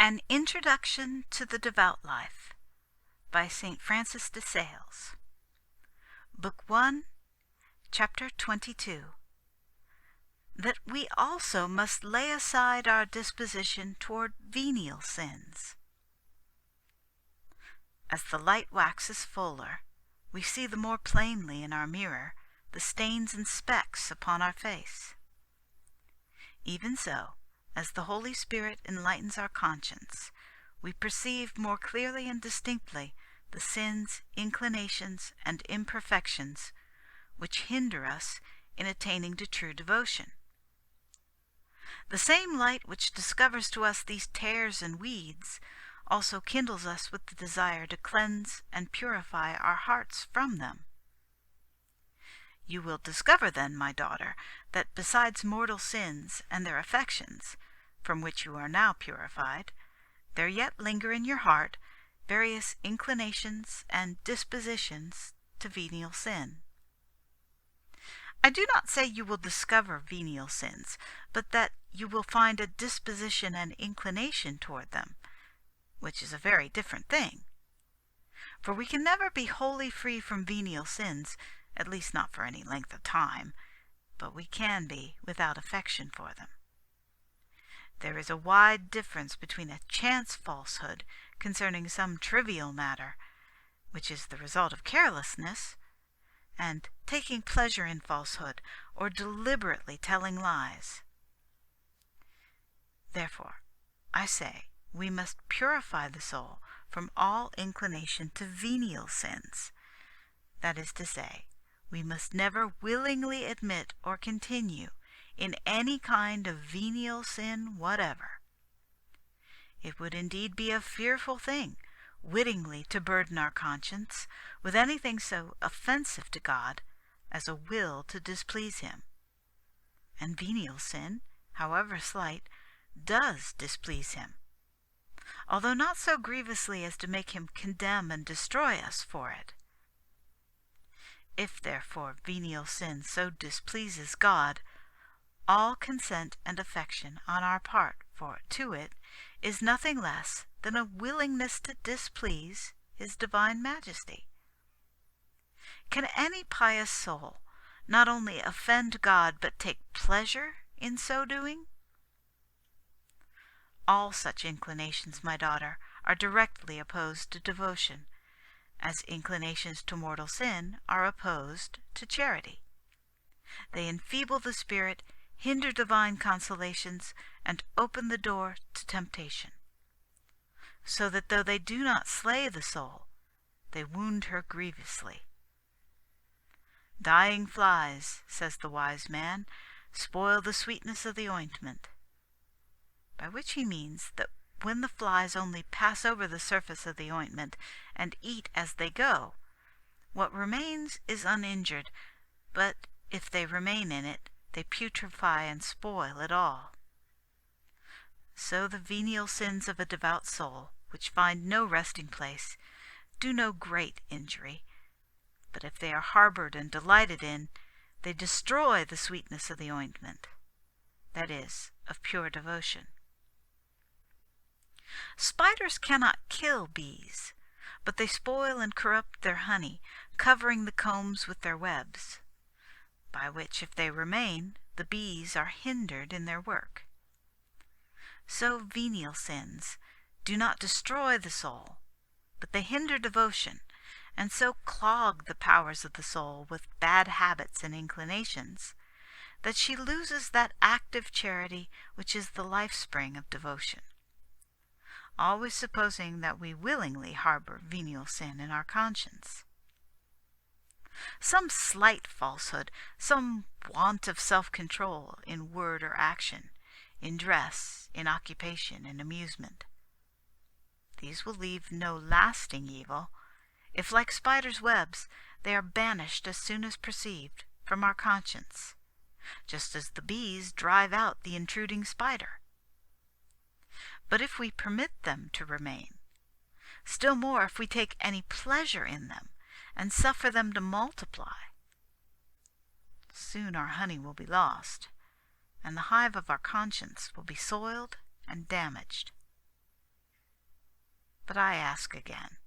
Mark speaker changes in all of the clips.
Speaker 1: An Introduction to the Devout Life by St. Francis de Sales. Book 1, Chapter 22. That we also must lay aside our disposition toward venial sins. As the light waxes fuller, we see the more plainly in our mirror the stains and specks upon our face. Even so, as the Holy Spirit enlightens our conscience, we perceive more clearly and distinctly the sins, inclinations, and imperfections which hinder us in attaining to true devotion. The same light which discovers to us these tares and weeds also kindles us with the desire to cleanse and purify our hearts from them. You will discover then, my daughter, that besides mortal sins and their affections, from which you are now purified, there yet linger in your heart various inclinations and dispositions to venial sin. I do not say you will discover venial sins, but that you will find a disposition and inclination toward them, which is a very different thing. For we can never be wholly free from venial sins, at least not for any length of time, but we can be without affection for them. There is a wide difference between a chance falsehood concerning some trivial matter, which is the result of carelessness, and taking pleasure in falsehood, or deliberately telling lies. Therefore, I say, we must purify the soul from all inclination to venial sins. That is to say, we must never willingly admit or continue in any kind of venial sin whatever. It would indeed be a fearful thing wittingly to burden our conscience with anything so offensive to God as a will to displease him. And venial sin, however slight, does displease him, although not so grievously as to make him condemn and destroy us for it. If, therefore, venial sin so displeases God, all consent and affection on our part to it is nothing less than a willingness to displease his divine majesty. Can any pious soul not only offend God but take pleasure in so doing? All such inclinations, my daughter, are directly opposed to devotion, as inclinations to mortal sin are opposed to charity. They enfeeble the spirit, hinder divine consolations, and open the door to temptation, so that though they do not slay the soul, they wound her grievously. Dying flies, says the wise man, spoil the sweetness of the ointment, by which he means that when the flies only pass over the surface of the ointment and eat as they go, what remains is uninjured, but if they remain in it, they putrefy and spoil it all. So the venial sins of a devout soul, which find no resting place, do no great injury, but if they are harbored and delighted in, they destroy the sweetness of the ointment, that is, of pure devotion. Spiders cannot kill bees, but they spoil and corrupt their honey, covering the combs with their webs, by which, if they remain, the bees are hindered in their work. So venial sins do not destroy the soul, but they hinder devotion, and so clog the powers of the soul with bad habits and inclinations, that she loses that active charity which is the life-spring of devotion, always supposing that we willingly harbor venial sin in our conscience. Some slight falsehood, some want of self-control in word or action, in dress, in occupation, in amusement. These will leave no lasting evil, if, like spiders' webs, they are banished as soon as perceived from our conscience, just as the bees drive out the intruding spider. But if we permit them to remain, still more if we take any pleasure in them, and suffer them to multiply, soon our honey will be lost, and the hive of our conscience will be soiled and damaged. But I ask again,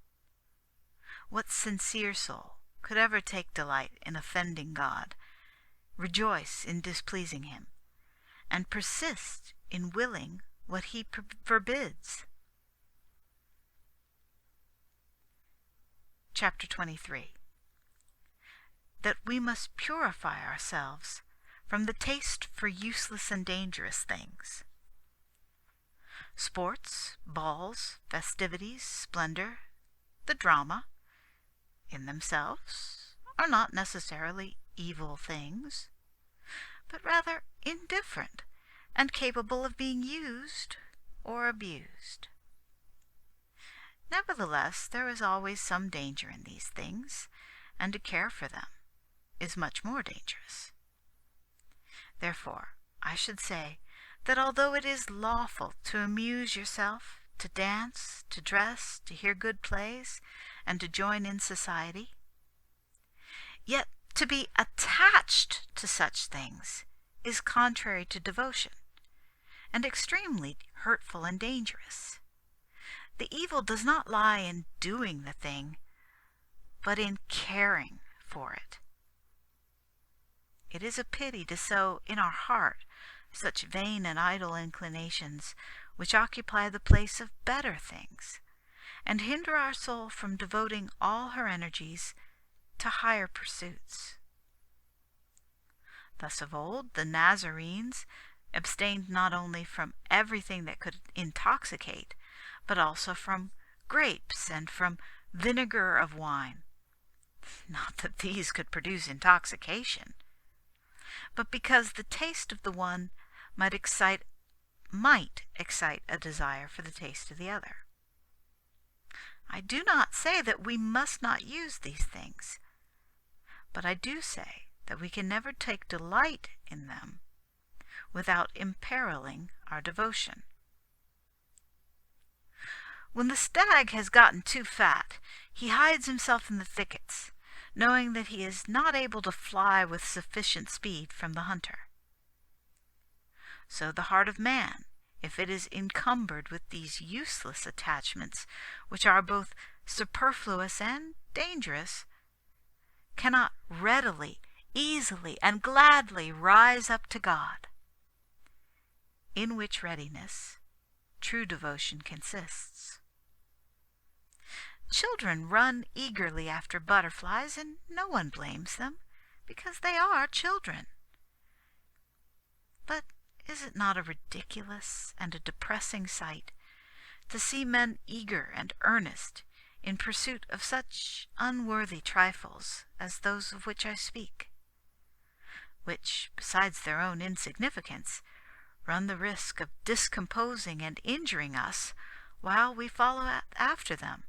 Speaker 1: what sincere soul could ever take delight in offending God, rejoice in displeasing him, and persist in willing what he forbids? Chapter 23. That we must purify ourselves from the taste for useless and dangerous things. Sports, balls, festivities, splendor, the drama, in themselves, are not necessarily evil things, but rather indifferent and capable of being used or abused. Nevertheless, there is always some danger in these things, and to care for them is much more dangerous. Therefore, I should say that although it is lawful to amuse yourself, to dance, to dress, to hear good plays, and to join in society, yet to be attached to such things is contrary to devotion, and extremely hurtful and dangerous. The evil does not lie in doing the thing, but in caring for it. It is a pity to sow in our heart such vain and idle inclinations which occupy the place of better things, and hinder our soul from devoting all her energies to higher pursuits. Thus of old the Nazarenes abstained not only from everything that could intoxicate, but also from grapes and from vinegar of wine. Not that these could produce intoxication, but because the taste of the one might excite a desire for the taste of the other. I do not say that we must not use these things, but I do say that we can never take delight in them without imperiling our devotion. When the stag has gotten too fat, he hides himself in the thickets, knowing that he is not able to fly with sufficient speed from the hunter. So the heart of man, if it is encumbered with these useless attachments, which are both superfluous and dangerous, cannot readily, easily, and gladly rise up to God, in which readiness true devotion consists. Children run eagerly after butterflies, and no one blames them, because they are children. But is it not a ridiculous and a depressing sight to see men eager and earnest in pursuit of such unworthy trifles as those of which I speak, which, besides their own insignificance, run the risk of discomposing and injuring us while we follow after them?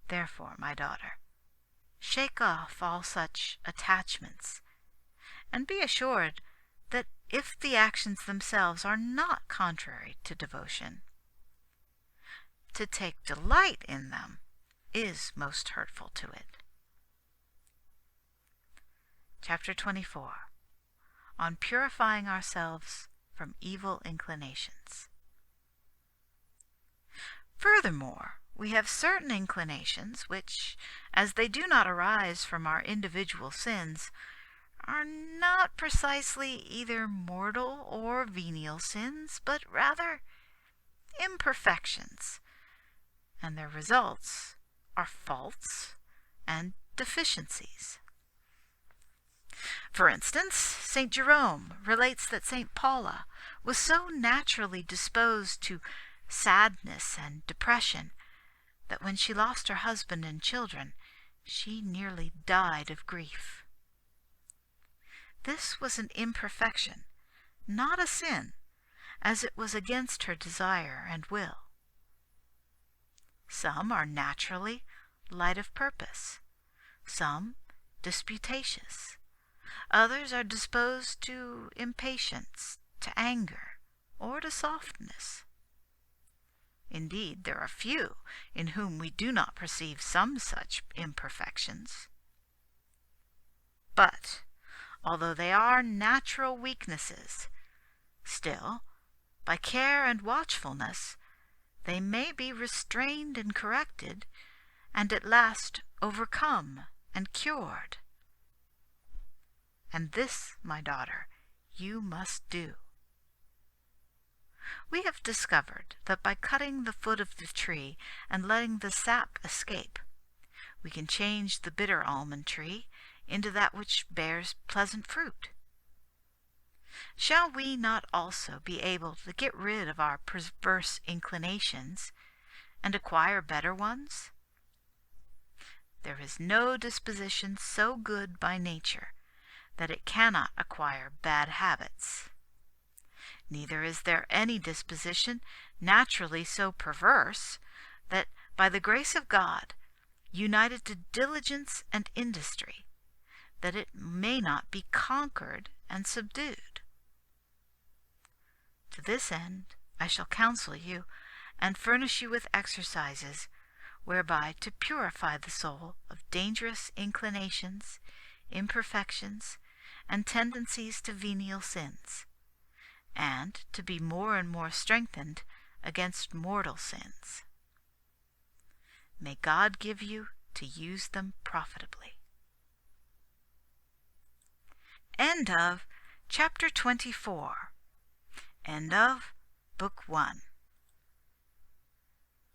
Speaker 1: Therefore, my daughter, shake off all such attachments, and be assured that if the actions themselves are not contrary to devotion, to take delight in them is most hurtful to it. Chapter 24. On purifying ourselves from evil inclinations. Furthermore, we have certain inclinations which, as they do not arise from our individual sins, are not precisely either mortal or venial sins, but rather imperfections, and their results are faults and deficiencies. For instance, St. Jerome relates that St. Paula was so naturally disposed to sadness and depression that when she lost her husband and children, she nearly died of grief. This was an imperfection, not a sin, as it was against her desire and will. Some are naturally light of purpose, some disputatious, others are disposed to impatience, to anger, or to softness. Indeed, there are few in whom we do not perceive some such imperfections. But, although they are natural weaknesses, still, by care and watchfulness, they may be restrained and corrected, and at last overcome and cured. And this, my daughter, you must do. We have discovered that by cutting the foot of the tree and letting the sap escape, we can change the bitter almond tree into that which bears pleasant fruit. Shall we not also be able to get rid of our perverse inclinations and acquire better ones? There is no disposition so good by nature that it cannot acquire bad habits. Neither is there any disposition naturally so perverse that, by the grace of God, united to diligence and industry, that it may not be conquered and subdued. To this end I shall counsel you, and furnish you with exercises, whereby to purify the soul of dangerous inclinations, imperfections, and tendencies to venial sins, and to be more and more strengthened against mortal sins. May God give you to use them profitably. End of chapter 24. End of Book 1.